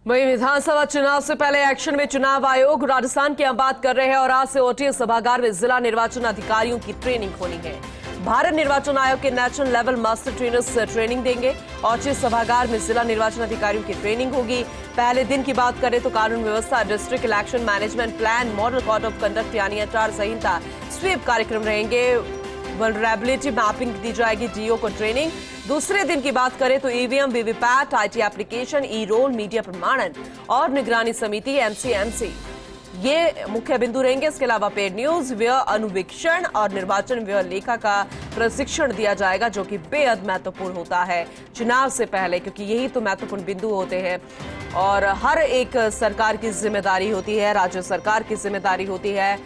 वहीं विधानसभा चुनाव से पहले एक्शन में चुनाव आयोग राजस्थान की हम बात कर रहे हैं और आज से ओटीएस सभागार में जिला निर्वाचन अधिकारियों की ट्रेनिंग होनी है। भारत निर्वाचन आयोग के national level master trainers training देंगे। ओटीएस सभागार में जिला निर्वाचन अधिकारियों की ट्रेनिंग होगी। पहले दिन की बात करें तो कानून व्यवस्था, district election management plan, model code of conduct यानी आचार संहिता, स्वीप कार्यक्रम रहेंगे। वल्नरेबिलिटी मैपिंग दी जाएगी, डीओ को ट्रेनिंग। दूसरे दिन की बात करें तो EVM, VVPAT, IT application, e roll, media प्रमाणन और निगरानी समिति एमसीएमसी ये मुख्य बिंदु रहेंगे। इसके अलावा पेड न्यूज, व्यय अनुवीक्षण और निर्वाचन व्यय लेखा का प्रशिक्षण दिया जाएगा, जो कि बेहद महत्वपूर्ण होता है चुनाव से पहले, क्योंकि यही तो महत्वपूर्ण बिंदु होते हैं और हर एक सरकार की जिम्मेदारी होती है, राज्य सरकार की जिम्मेदारी होती है,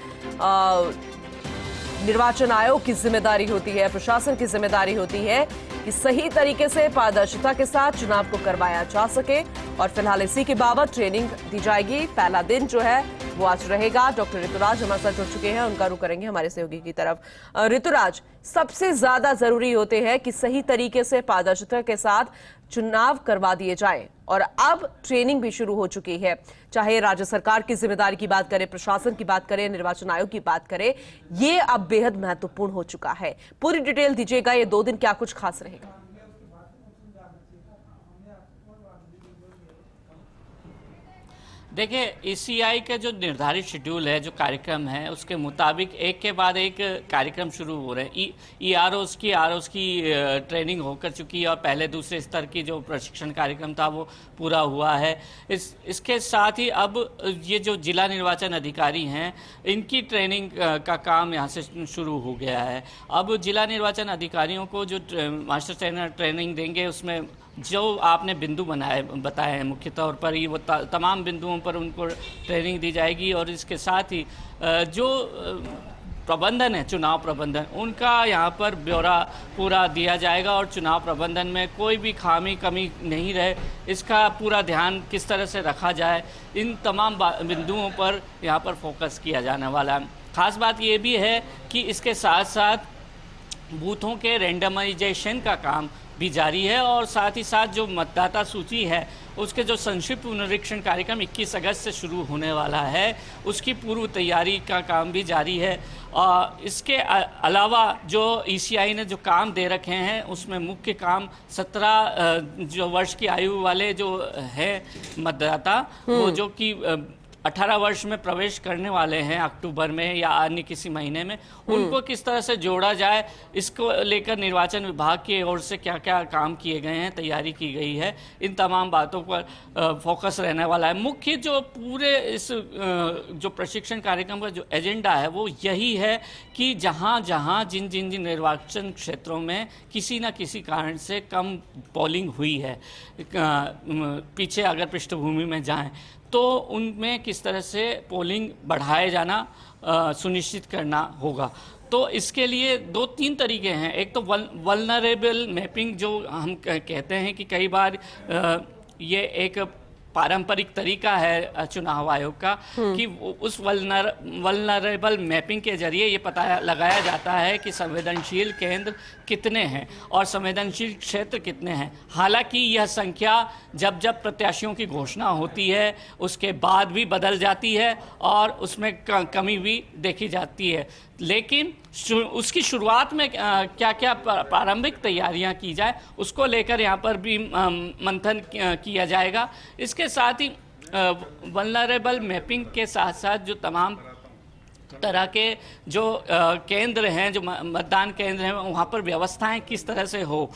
निर्वाचन आयोग की जिम्मेदारी होती है, प्रशासन की जिम्मेदारी होती है कि सही तरीके से पारदर्शिता के साथ चुनाव को करवाया जा सके। और फिलहाल इसी के बाबत ट्रेनिंग दी जाएगी। पहला दिन जो है वो आज रहेगा। डॉक्टर ऋतुराज हमारे साथ जुड़ चुके हैं, उनका रुख करेंगे हमारे सहयोगी की तरफ। ऋतुराज, सबसे ज्यादा जरूरी होते हैं कि सही तरीके से पारदर्शिता के साथ चुनाव करवा दिए जाए और अब ट्रेनिंग भी शुरू हो चुकी है। चाहे राज्य सरकार की जिम्मेदारी की बात करें, प्रशासन की बात करें, निर्वाचन आयोग की बात करें, ये अब बेहद महत्वपूर्ण हो चुका है। पूरी डिटेल दीजिएगा, ये 2 दिन क्या कुछ खास रहेगा? देखिए, ईसीआई का जो निर्धारित शेड्यूल है, जो कार्यक्रम है, उसके मुताबिक एक के बाद एक कार्यक्रम शुरू हो रहे हैं। ईआरओस की ट्रेनिंग होकर चुकी है और पहले दूसरे स्तर की जो प्रशिक्षण कार्यक्रम था वो पूरा हुआ है। इसके साथ ही अब ये जो जिला निर्वाचन अधिकारी हैं, इनकी ट्रेनिंग का काम यहाँ से शुरू हो गया है। अब जिला निर्वाचन अधिकारियों को जो मास्टर ट्रेनर ट्रेनिंग देंगे, उसमें जो आपने बिंदु बताए हैं मुख्य तौर पर ही वो तमाम बिंदुओं पर उनको ट्रेनिंग दी जाएगी। और इसके साथ ही जो प्रबंधन है, चुनाव प्रबंधन, उनका यहाँ पर ब्यौरा पूरा दिया जाएगा और चुनाव प्रबंधन में कोई भी कमी नहीं रहे, इसका पूरा ध्यान किस तरह से रखा जाए, इन तमाम बिंदुओं पर यहाँ पर फोकस किया जाने वाला है। ख़ास बात ये भी है कि इसके साथ साथ बूथों के रेंडमाइजेशन का काम भी जारी है और साथ ही साथ जो मतदाता सूची है उसके जो संक्षिप्त पुनरीक्षण कार्यक्रम 21 अगस्त से शुरू होने वाला है, उसकी पूर्व तैयारी का काम भी जारी है। इसके अलावा जो ईसीआई ने जो काम दे रखे हैं, उसमें मुख्य काम 17 जो वर्ष की आयु वाले जो है मतदाता, वो जो कि 18 वर्ष में प्रवेश करने वाले हैं अक्टूबर में या अन्य किसी महीने में, उनको किस तरह से जोड़ा जाए, इसको लेकर निर्वाचन विभाग की ओर से क्या क्या काम किए गए हैं, तैयारी की गई है, इन तमाम बातों पर फोकस रहने वाला है। मुख्य जो पूरे इस जो प्रशिक्षण कार्यक्रम का जो एजेंडा है वो यही है कि जहाँ जहाँ जिन निर्वाचन क्षेत्रों में किसी न किसी कारण से कम पोलिंग हुई है, पीछे अगर पृष्ठभूमि में जाएं, तो उनमें किस तरह से पोलिंग बढ़ाए जाना सुनिश्चित करना होगा। तो इसके लिए 2-3 तरीके हैं। एक तो वल्नरेबल मैपिंग जो हम कहते हैं कि कई बार ये एक पारंपरिक तरीका है चुनाव आयोग का कि उस वल्नरेबल मैपिंग के जरिए ये पता लगाया जाता है कि संवेदनशील केंद्र कितने हैं और संवेदनशील क्षेत्र कितने हैं। हालांकि यह संख्या जब जब प्रत्याशियों की घोषणा होती है उसके बाद भी बदल जाती है और उसमें कमी भी देखी जाती है, लेकिन उसकी शुरुआत में क्या क्या प्रारंभिक तैयारियां की जाए, उसको लेकर यहाँ पर भी मंथन किया जाएगा। इसके साथ ही वल्नरेबल मैपिंग के साथ साथ जो तमाम तरह के जो केंद्र हैं, जो मतदान केंद्र हैं, वहाँ पर व्यवस्थाएं किस तरह से हो,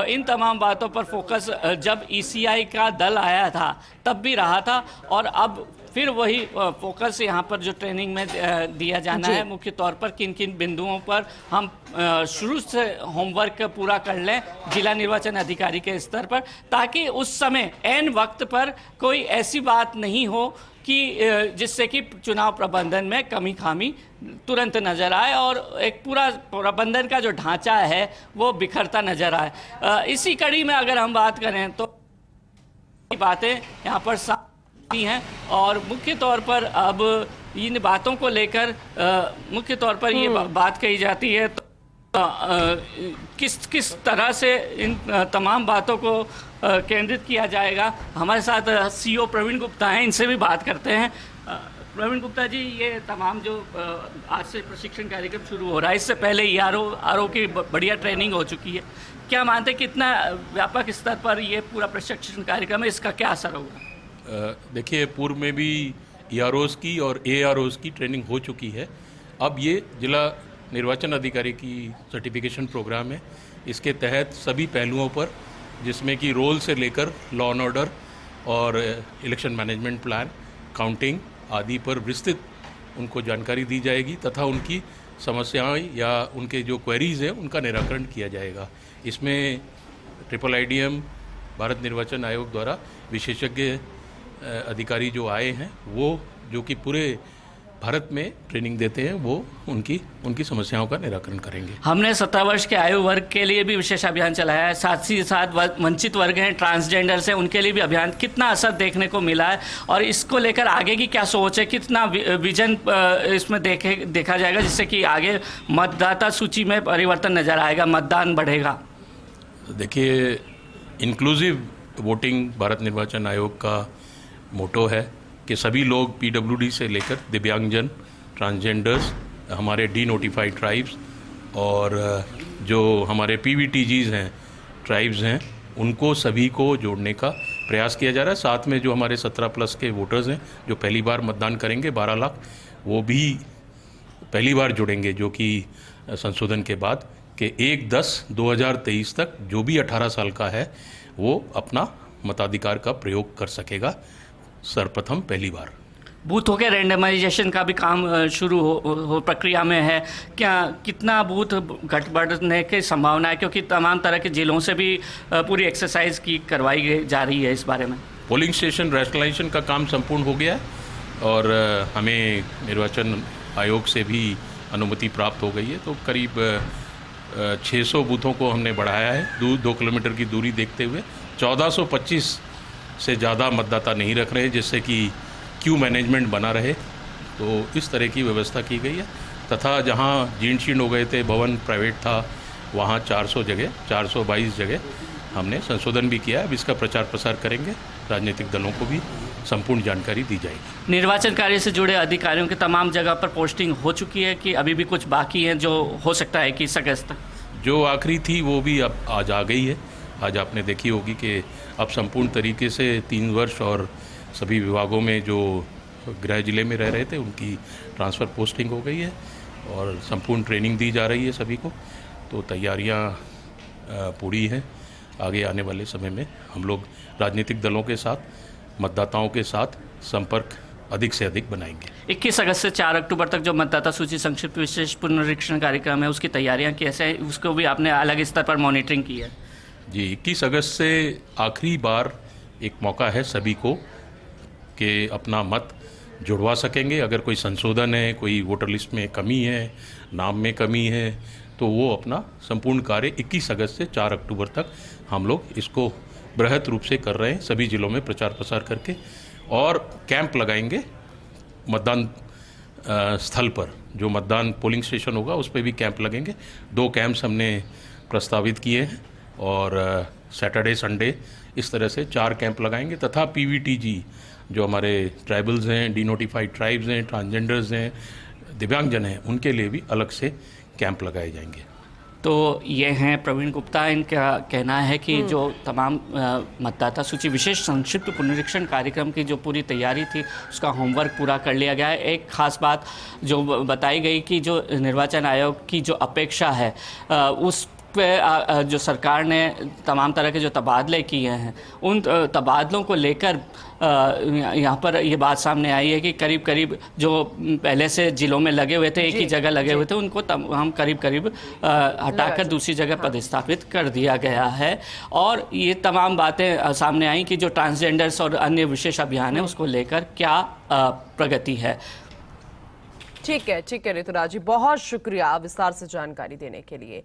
इन तमाम बातों पर फोकस जब ईसीआई का दल आया था तब भी रहा था और अब फिर वही फोकस यहाँ पर जो ट्रेनिंग में दिया जाना है, मुख्य तौर पर किन किन बिंदुओं पर हम शुरू से होमवर्क पूरा कर लें जिला निर्वाचन अधिकारी के स्तर पर, ताकि उस समय एन वक्त पर कोई ऐसी बात नहीं हो कि जिससे कि चुनाव प्रबंधन में कमी खामी तुरंत नजर आए और एक पूरा प्रबंधन का जो ढांचा है वो बिखरता नजर आए। इसी कड़ी में अगर हम बात करें तो बातें यहाँ पर हैं और मुख्य तौर पर अब इन बातों को लेकर मुख्य तौर पर ये बात कही जाती है तो किस तरह से इन तमाम बातों को केंद्रित किया जाएगा। हमारे साथ सीईओ प्रवीण गुप्ता हैं, इनसे भी बात करते हैं। प्रवीण गुप्ता जी, ये तमाम जो आज से प्रशिक्षण कार्यक्रम शुरू हो रहा है, इससे पहले आरओ की बढ़िया ट्रेनिंग हो चुकी है, क्या मानते हैं कितना व्यापक स्तर पर ये पूरा प्रशिक्षण कार्यक्रम है, इसका क्या असर होगा? देखिए, पूर्व में भी EROs की और AROs की ट्रेनिंग हो चुकी है। अब ये जिला निर्वाचन अधिकारी की सर्टिफिकेशन प्रोग्राम है। इसके तहत सभी पहलुओं पर, जिसमें कि रोल से लेकर लॉ एंड ऑर्डर और इलेक्शन मैनेजमेंट प्लान, काउंटिंग आदि पर विस्तृत उनको जानकारी दी जाएगी तथा उनकी समस्याएं या उनके जो क्वेरीज हैं उनका निराकरण किया जाएगा। इसमें IIIDM भारत निर्वाचन आयोग द्वारा विशेषज्ञ अधिकारी जो आए हैं, वो जो कि पूरे भारत में ट्रेनिंग देते हैं, वो उनकी समस्याओं का निराकरण करेंगे। हमने 17 वर्ष के आयु वर्ग के लिए भी विशेष अभियान चलाया है, साथ ही साथ वंचित वर्ग हैं, ट्रांसजेंडर्स हैं, उनके लिए भी अभियान। कितना असर देखने को मिला है और इसको लेकर आगे की क्या सोच है, कितना विजन इसमें देखा जाएगा जिससे कि आगे मतदाता सूची में परिवर्तन नजर आएगा, मतदान बढ़ेगा? देखिए, इंक्लूसिव वोटिंग भारत निर्वाचन आयोग का मोटो है कि सभी लोग PWD से लेकर दिव्यांगजन, ट्रांसजेंडर्स, हमारे डीनोटिफाइड ट्राइब्स और जो हमारे PVTGs हैं, ट्राइब्स हैं, उनको सभी को जोड़ने का प्रयास किया जा रहा है। साथ में जो हमारे 17+ के वोटर्स हैं जो पहली बार मतदान करेंगे, 12 लाख, वो भी पहली बार जुड़ेंगे, जो कि संशोधन के बाद कि 1/10/2023 तक जो भी 18 साल का है वो अपना मताधिकार का प्रयोग कर सकेगा, सर्वप्रथम पहली बार। बूथों के रैंडमाइजेशन का भी काम शुरू हो प्रक्रिया में है क्या? कितना बूथ घट बढ़ने की संभावना है, क्योंकि तमाम तरह के जिलों से भी पूरी एक्सरसाइज की करवाई जा रही है इस बारे में? पोलिंग स्टेशन रैशनलाइजेशन का काम संपूर्ण हो गया है और हमें निर्वाचन आयोग से भी अनुमति प्राप्त हो गई है। तो करीब 600 बूथों को हमने बढ़ाया है 2 किलोमीटर की दूरी देखते हुए। 1425 से ज़्यादा मतदाता नहीं रख रहे, जिससे कि क्यू मैनेजमेंट बना रहे। तो इस तरह की व्यवस्था की गई है तथा जहां जीर्ण शीर्ण हो गए थे, भवन प्राइवेट था, वहां 422 जगह हमने संशोधन भी किया है। अब इसका प्रचार प्रसार करेंगे, राजनीतिक दलों को भी संपूर्ण जानकारी दी जाएगी। निर्वाचन कार्य से जुड़े अधिकारियों की तमाम जगह पर पोस्टिंग हो चुकी है कि अभी भी कुछ बाकी है जो हो सकता है कि 21 अगस्त तक? जो आखिरी थी वो भी अब आज आ गई है। आज आपने देखी होगी कि अब संपूर्ण तरीके से 3 वर्ष और सभी विभागों में जो गृह जिले में रह रहे थे उनकी ट्रांसफ़र पोस्टिंग हो गई है और संपूर्ण ट्रेनिंग दी जा रही है सभी को। तो तैयारियां पूरी हैं। आगे आने वाले समय में हम लोग राजनीतिक दलों के साथ, मतदाताओं के साथ संपर्क अधिक से अधिक बनाएंगे। 21 अगस्त से 4 अक्टूबर तक जो मतदाता सूची संक्षिप्त विशेष पुनरीक्षण कार्यक्रम है, उसकी तैयारियां कैसे हैं, उसको भी आपने अलग स्तर पर मॉनिटरिंग की है? जी, 21 अगस्त से आखिरी बार एक मौका है सभी को कि अपना मत जुड़वा सकेंगे। अगर कोई संशोधन है, कोई वोटर लिस्ट में कमी है, नाम में कमी है, तो वो अपना संपूर्ण कार्य 21 अगस्त से 4 अक्टूबर तक हम लोग इसको बृहत रूप से कर रहे हैं, सभी जिलों में प्रचार प्रसार करके। और कैंप लगाएंगे मतदान स्थल पर, जो मतदान पोलिंग स्टेशन होगा उस पर भी कैंप लगेंगे। 2 कैंप्स हमने प्रस्तावित किए हैं और सैटरडे संडे इस तरह से 4 कैंप लगाएंगे तथा PVTG जो हमारे ट्राइबल्स हैं, डीनोटिफाइड ट्राइब्स हैं, ट्रांसजेंडर्स हैं, दिव्यांगजन हैं, उनके लिए भी अलग से कैंप लगाए जाएंगे। तो ये हैं प्रवीण गुप्ता। इनका कहना है कि जो तमाम मतदाता सूची विशेष संक्षिप्त पुनरीक्षण कार्यक्रम की जो पूरी तैयारी थी उसका होमवर्क पूरा कर लिया गया है। एक खास बात जो बताई गई कि जो निर्वाचन आयोग की जो अपेक्षा है उस पे जो सरकार ने तमाम तरह के जो तबादले किए हैं, उन तबादलों को लेकर यहाँ पर ये बात सामने आई है कि करीब करीब जो पहले से जिलों में लगे हुए थे, एक ही जगह लगे हुए थे, उनको हम करीब करीब हटाकर दूसरी जगह पदस्थापित कर दिया गया है। और ये तमाम बातें सामने आई कि जो ट्रांसजेंडर्स और अन्य विशेष अभियान है उसको लेकर क्या प्रगति है। ठीक है ऋतुराज जी, बहुत शुक्रिया विस्तार से जानकारी देने के लिए।